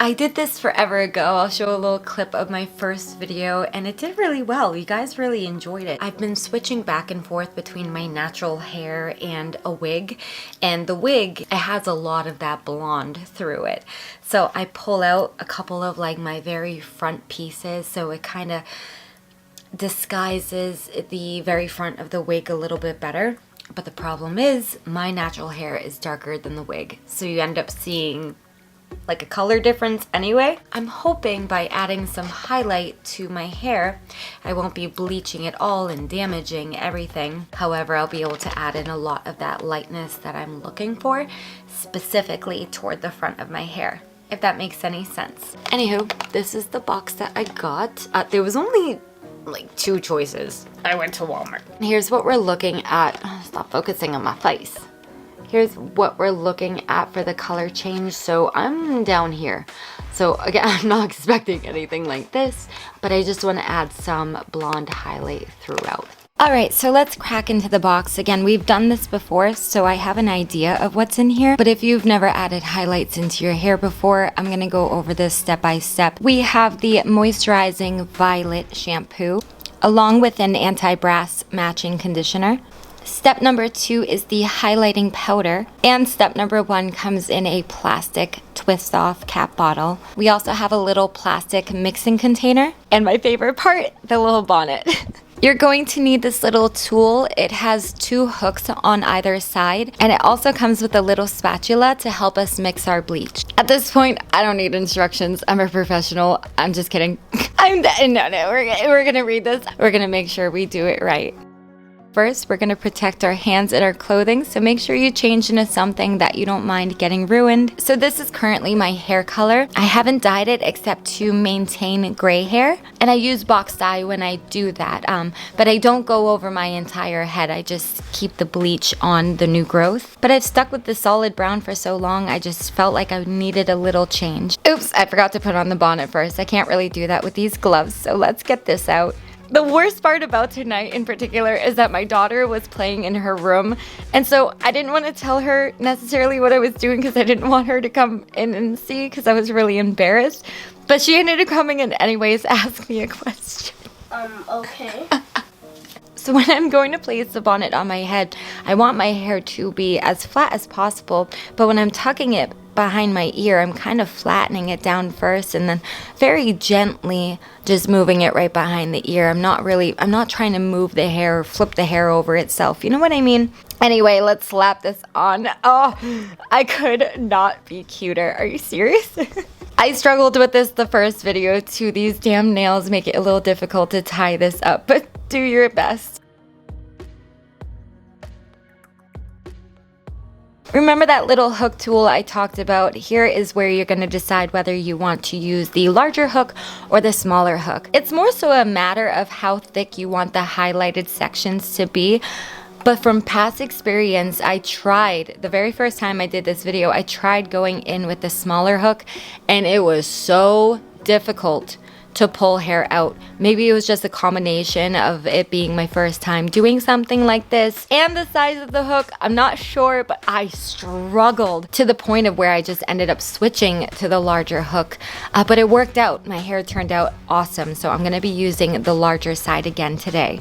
I did this forever ago. I'll show a little clip of my first video and it did really well. You guys really enjoyed it. I've been switching back and forth between my natural hair and a wig, and the wig, it has a lot of that blonde through it. So I pull out a couple of like my very front pieces so it kind of disguises the very front of the wig a little bit better. But the problem is my natural hair is darker than the wig, so you end up seeing like a color difference anyway. I'm hoping by adding some highlight to my hair, I won't be bleaching it all and damaging everything. However, I'll be able to add in a lot of that lightness that I'm looking for, specifically toward the front of my hair, if that makes any sense. Anywho, this is the box that I got. There was only like 2 choices. I went to Walmart. Here's what we're looking at. Oh, stop focusing on my face. Here's what we're looking at for the color change. So I'm down here. So again, I'm not expecting anything like this, but I just want to add some blonde highlight throughout. All right, so let's crack into the box. Again, we've done this before, so I have an idea of what's in here. But if you've never added highlights into your hair before, I'm gonna go over this step by step. We have the moisturizing violet shampoo, along with an anti-brass matching conditioner. Step number 2 is the highlighting powder, and step number 1 comes in a plastic twist off cap bottle. We also have a little plastic mixing container, and my favorite part, the little bonnet. You're going to need this little tool. It has 2 hooks on either side, and it also comes with a little spatula to help us mix our bleach. At this point, I don't need instructions. I'm a professional. I'm just kidding. We're gonna read this. We're gonna make sure we do it right. First, we're going to protect our hands and our clothing, so make sure you change into something that you don't mind getting ruined. So this is currently my hair color. I haven't dyed it except to maintain gray hair, and I use box dye when I do that, but I don't go over my entire head. I just keep the bleach on the new growth. But I've stuck with the solid brown for so long, I just felt like I needed a little change. Oops, I forgot to put on the bonnet first. I can't really do that with these gloves, so let's get this out. The worst part about tonight in particular is that my daughter was playing in her room, and so I didn't want to tell her necessarily what I was doing because I didn't want her to come in and see because I was really embarrassed. But she ended up coming in anyways to ask me a question. Okay. So when I'm going to place the bonnet on my head, I want my hair to be as flat as possible, but when I'm tucking it behind my ear, I'm kind of flattening it down first and then very gently just moving it right behind the ear. I'm not trying to move the hair or flip the hair over itself. You know what I mean? Anyway, let's slap this on. Oh, I could not be cuter. Are you serious? I struggled with this the first video too. These damn nails make it a little difficult to tie this up, but do your best. Remember that little hook tool I talked about? Here is where you're going to decide whether you want to use the larger hook or the smaller hook. It's more so a matter of how thick you want the highlighted sections to be. But from past experience, the very first time I did this video, I tried going in with the smaller hook, and it was so difficult to pull hair out. Maybe it was just a combination of it being my first time doing something like this and the size of the hook. I'm not sure, but I struggled to the point of where I just ended up switching to the larger hook. But it worked out. My hair turned out awesome, so I'm gonna be using the larger side again today.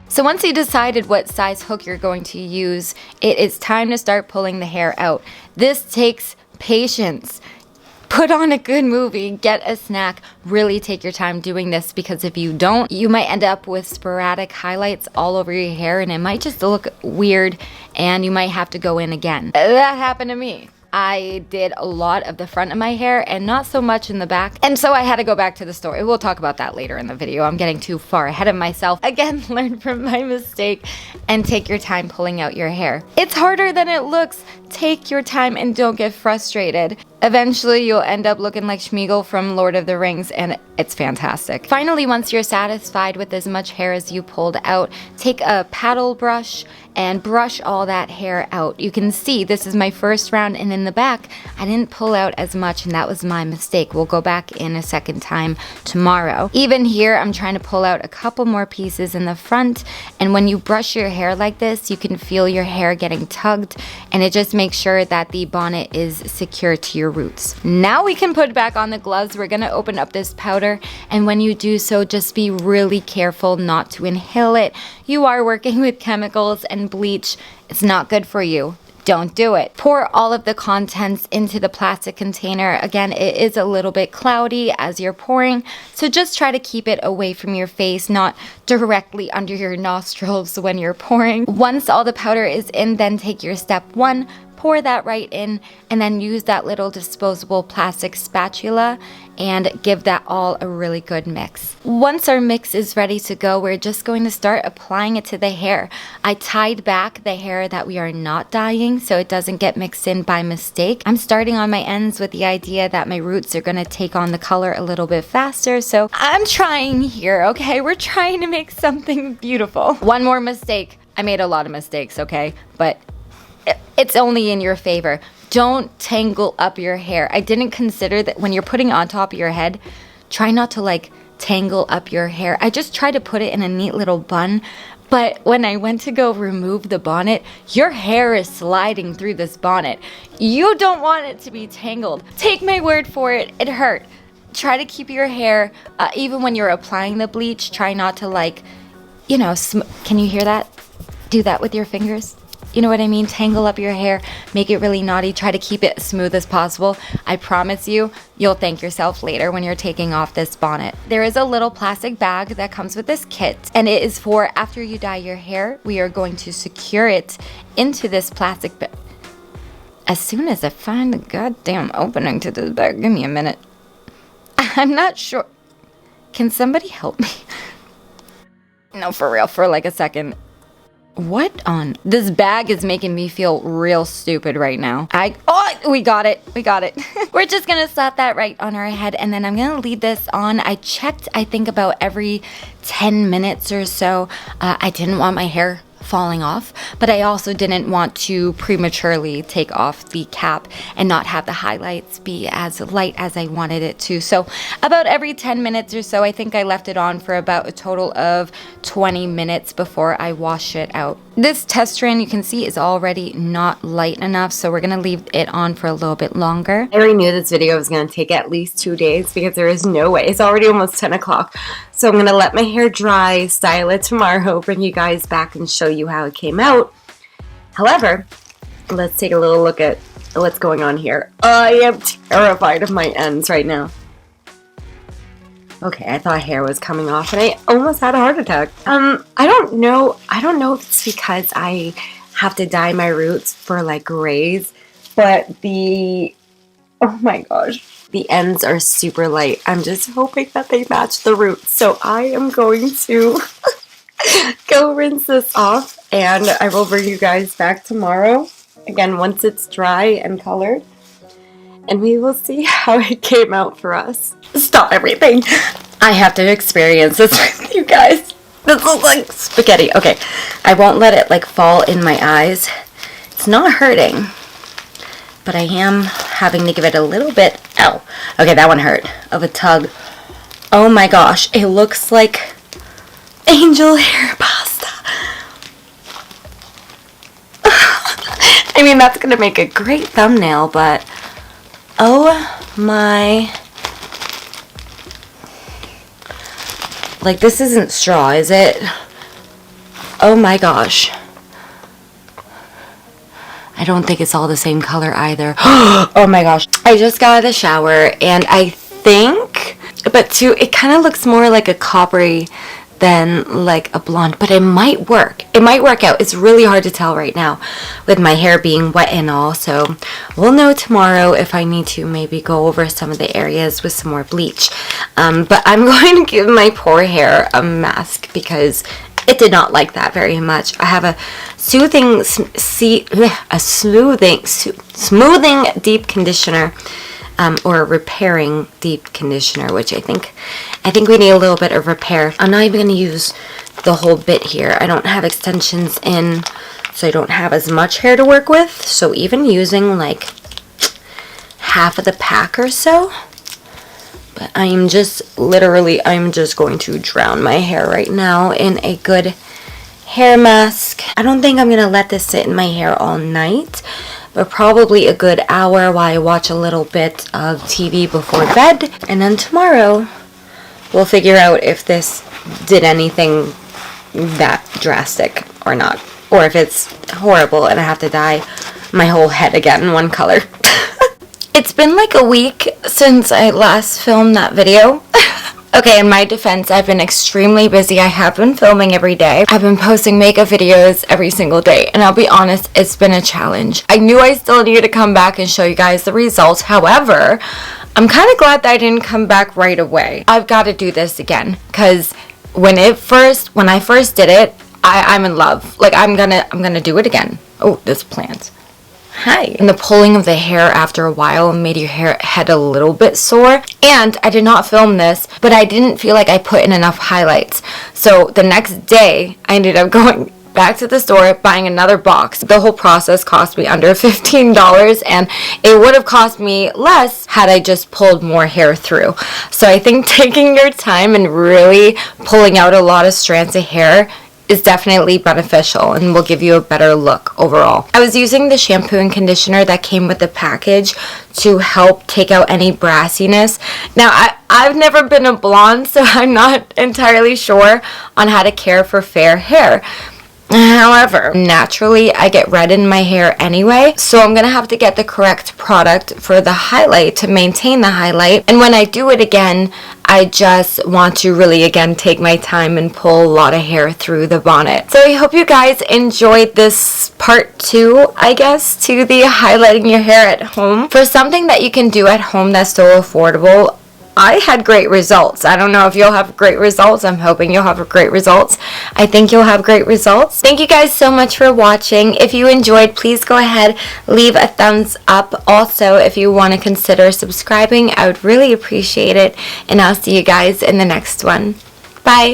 So once you decided what size hook you're going to use, it is time to start pulling the hair out. This takes patience. Put on a good movie, get a snack, really take your time doing this, because if you don't, you might end up with sporadic highlights all over your hair and it might just look weird and you might have to go in again. That happened to me. I did a lot of the front of my hair and not so much in the back, and so I had to go back to the store. We'll talk about that later in the video. I'm getting too far ahead of myself. Again, learn from my mistake and take your time pulling out your hair. It's harder than it looks. Take your time and don't get frustrated. Eventually, you'll end up looking like Schmeagol from Lord of the Rings, and it's fantastic. Finally, once you're satisfied with as much hair as you pulled out, take a paddle brush and brush all that hair out. You can see this is my first round, and in the back, I didn't pull out as much, and that was my mistake. We'll go back in a second time tomorrow. Even here, I'm trying to pull out a couple more pieces in the front, and when you brush your hair like this, you can feel your hair getting tugged, and it just makes sure that the bonnet is secure to your roots. Now we can put back on the gloves. We're gonna open up this powder, and when you do so, just be really careful not to inhale it. You are working with chemicals and bleach. It's not good for you. Don't do it. Pour all of the contents into the plastic container. Again, it is a little bit cloudy as you're pouring, so just try to keep it away from your face, not directly under your nostrils when you're pouring. Once all the powder is in, then take your step 1, pour that right in, and then use that little disposable plastic spatula and give that all a really good mix. Once our mix is ready to go, we're just going to start applying it to the hair. I tied back the hair that we are not dyeing so it doesn't get mixed in by mistake. I'm starting on my ends with the idea that my roots are gonna take on the color a little bit faster, so I'm trying here, okay? We're trying to make something beautiful. One more mistake. I made a lot of mistakes, okay? But it's only in your favor. Don't tangle up your hair. I didn't consider that when you're putting it on top of your head, try not to like tangle up your hair. I just tried to put it in a neat little bun, but when I went to go remove the bonnet, your hair is sliding through this bonnet. You don't want it to be tangled. Take my word for it, it hurt. Try to keep your hair, even when you're applying the bleach, try not to like, you know, can you hear that? Do that with your fingers. You know what I mean? Tangle up your hair, make it really naughty, try to keep it as smooth as possible. I promise you, you'll thank yourself later when you're taking off this bonnet. There is a little plastic bag that comes with this kit, and it is for after you dye your hair, we are going to secure it into this plastic bag. As soon as I find the goddamn opening to this bag, give me a minute. I'm not sure. Can somebody help me? No, for real, for like a second. What on? This bag is making me feel real stupid right now. We got it. We got it. We're just gonna slap that right on our head, and then I'm gonna leave this on. I checked, I think, about every 10 minutes or so. I didn't want my hair falling off, but I also didn't want to prematurely take off the cap and not have the highlights be as light as I wanted it to. So about every 10 minutes or so, I think I left it on for about a total of 20 minutes before I wash it out. This test strand, you can see, is already not light enough, so we're gonna leave it on for a little bit longer. I already knew this video was gonna take at least 2 days because there is no way. It's already almost 10 o'clock. So I'm gonna let my hair dry, style it tomorrow, bring you guys back and show you how it came out. However, let's take a little look at what's going on here. I am terrified of my ends right now. Okay, I thought hair was coming off and I almost had a heart attack. I don't know if it's because I have to dye my roots for like grays, but oh my gosh, the ends are super light. I'm just hoping that they match the roots. So I am going to go rinse this off and I will bring you guys back tomorrow. Again, once it's dry and colored. And we will see how it came out for us. Stop everything. I have to experience this with you guys. This looks like spaghetti. Okay, I won't let it like fall in my eyes. It's not hurting, but I am having to give it a little bit, ow. Okay, that one hurt, of a tug. Oh my gosh, it looks like angel hair pasta. I mean, that's gonna make a great thumbnail, but oh my, like this isn't straw, is it? Oh my gosh. I don't think it's all the same color either. Oh my gosh. I just got out of the shower and I think, but too, it kind of looks more like a coppery than like a blonde, but it might work. It might work out. It's really hard to tell right now with my hair being wet and all, so we'll know tomorrow if I need to maybe go over some of the areas with some more bleach. But I'm going to give my poor hair a mask because it did not like that very much. I have a smoothing deep conditioner, or a repairing deep conditioner, which I think we need a little bit of repair. I'm not even going to use the whole bit here. I don't have extensions in so I don't have as much hair to work with. So even using like half of the pack or so. But I'm just going to drown my hair right now in a good hair mask. I don't think I'm gonna let this sit in my hair all night, but probably a good hour while I watch a little bit of TV before bed. And then tomorrow we'll figure out if this did anything that drastic or not, or if it's horrible and I have to dye my whole head again one color. It's been like a week since I last filmed that video. Okay, in my defense, I've been extremely busy. I have been filming every day. I've been posting makeup videos every single day, and I'll be honest, it's been a challenge. I knew I still needed to come back and show you guys the results. However, I'm kind of glad that I didn't come back right away. I've got to do this again, because when I first did it, I'm in love. Like, I'm gonna do it again. Oh, this plant. Hi. And the pulling of the hair after a while made your head a little bit sore. And I did not film this, but I didn't feel like I put in enough highlights. So the next day, I ended up going back to the store, buying another box. The whole process cost me under $15, and it would have cost me less had I just pulled more hair through. So I think taking your time and really pulling out a lot of strands of hair is definitely beneficial and will give you a better look overall. I was using the shampoo and conditioner that came with the package to help take out any brassiness. Now, I've never been a blonde, so I'm not entirely sure on how to care for fair hair. However, naturally I get red in my hair anyway, so I'm gonna have to get the correct product for the highlight to maintain the highlight. And when I do it again, I just want to really again take my time and pull a lot of hair through the bonnet. So I hope you guys enjoyed this part 2, I guess, to the highlighting your hair at home. For something that you can do at home that's so affordable, I had great results. I don't know if you'll have great results. I'm hoping you'll have great results. I think you'll have great results. Thank you guys so much for watching. If you enjoyed, please go ahead, leave a thumbs up. Also, if you want to consider subscribing, I would really appreciate it. And I'll see you guys in the next one. Bye.